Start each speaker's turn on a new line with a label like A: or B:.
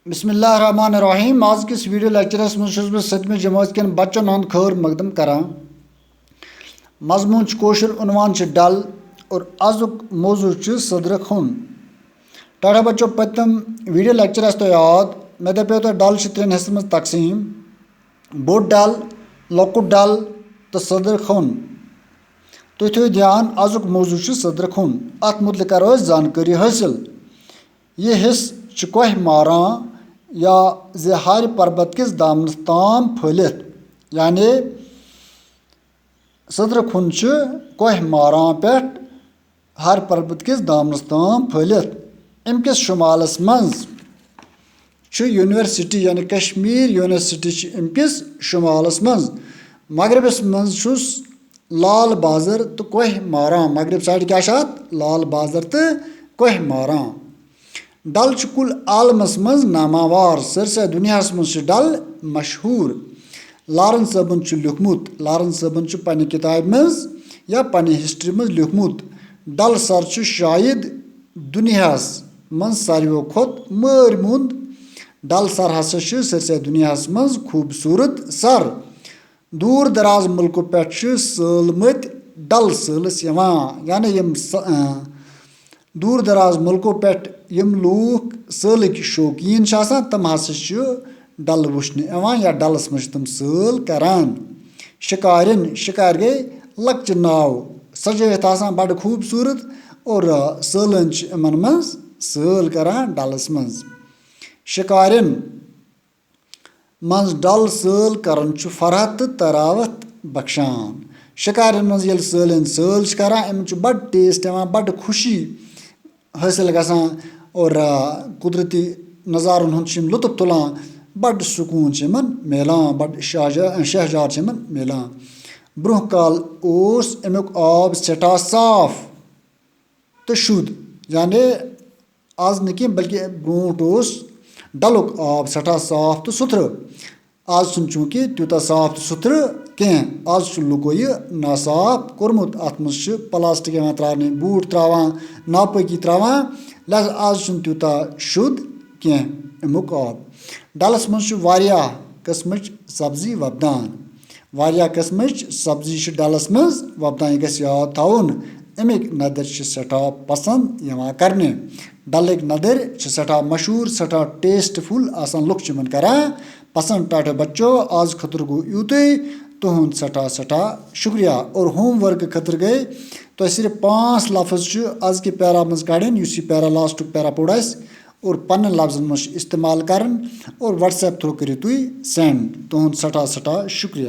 A: बिस्मिल्लाहिर्रहमानिर्रहीम। आज किस वीडियो लेक्चरस में सतमी जमात के बच्चन हंद खैर मकदम करान। मजमून कोशर उनवान डल और आजुक मौजू सदर खून। टाटा बच्चों पतम वीडियो लेक्चरस तो याद मे दपो तो डल त्रेन हिस्सन में तकसीम, बोड़ डल, लकुट डल तो सदर खून। तुम थो ध्यान आजुक मौजू सदर खून। अत मुतल करो जानकारी हासिल। यह हिस्स कोह मारान या जहार पर्वत किस दामन ताम फलित, यानी सदर खुन कोह मारान पे हर पर्वत किस दामन ताम फलित। अमकिस शुमालस मज यूनिवर्सिटी यानी कश्मीर यूनिवर्सिटी अमकिस शुमालस मज। मगरबस मज लाल बाजर तो कोह मारान। मगरब साइड क्या लाल बाजर तो कोह मारान। डल कुल आलमस मज नामावार। सरसा दुनिया मज डल मशहूर। लारन सबन लिखमुत, लारन सबन पन्ने किताब मज या पन्ने हिस्ट्री मज लिखमुत, डल सर शायद दुनिया मज सारियों खोत मर मुंद। डल सर हसा सरसा दुनिया मज खूबसूरत सर। दूर दराज मुल्कों पे सलमत डल सलस यानी यम दूर दराज मुल्कों पे यम लूख सलक शौकीन तम हसा डल वुचन या डलस मज तम सल करान। शिकारिन, शिकार गई लक्च नाव सजत बड़ खूबसूरत और सलन इन मज सल करान डलस मज। शिकारिन मज डल सल करन फरहत तो तरावत बख्शान। शिकारिन मज ये सलन सल करान अम बड़ टेस्ट बड़ खुशी हासिल गसान और कुदरती नज़ारन हुंद लुत्फ तुलान। बड़ सुकून मिलान, बड़ शहजार मिलान। ब्रोह काल अमुक आब सठा साफ तो शुद्ध, यानी आज न कि बल्कि ब्रोट डलुक आब सठा साफ तो सुथर। आज चूंकि तूता साफ तो सुथर कह, आज लुको यह नासाफ कोर्मुत। अत मज प्लास्टिक त्राने, बूट त्रावान, नापकी त्रावान, लिहाजा आज तूता शुद्ध कह अमुक आब। डलस मज वारिया किस्मच सब्जी वपदान। वारिया किस्मच सब्जी डलस मज वपदान। यह गस याद थाउन। अमिक नदर सठा पसंद यवान करने। डलक नदर सठा मशहूर, सठा टेस्टफुल आसान। लुक करान पसंद। टाटा बच्चों आज खतर गो यूत तुहद सठा शुक्रिया। और होमवर्क खतर गए तो सिर्फ 5 लफ्ज आज के पैरा मज कड़न, यह पैरा लास्ट पैरा पोड़ और पन्न लफ्जन मज इस्तेमाल करन और व्हाट्सएप थ्रू करो तुम सेंड। तुहद सठा शुक्रिया।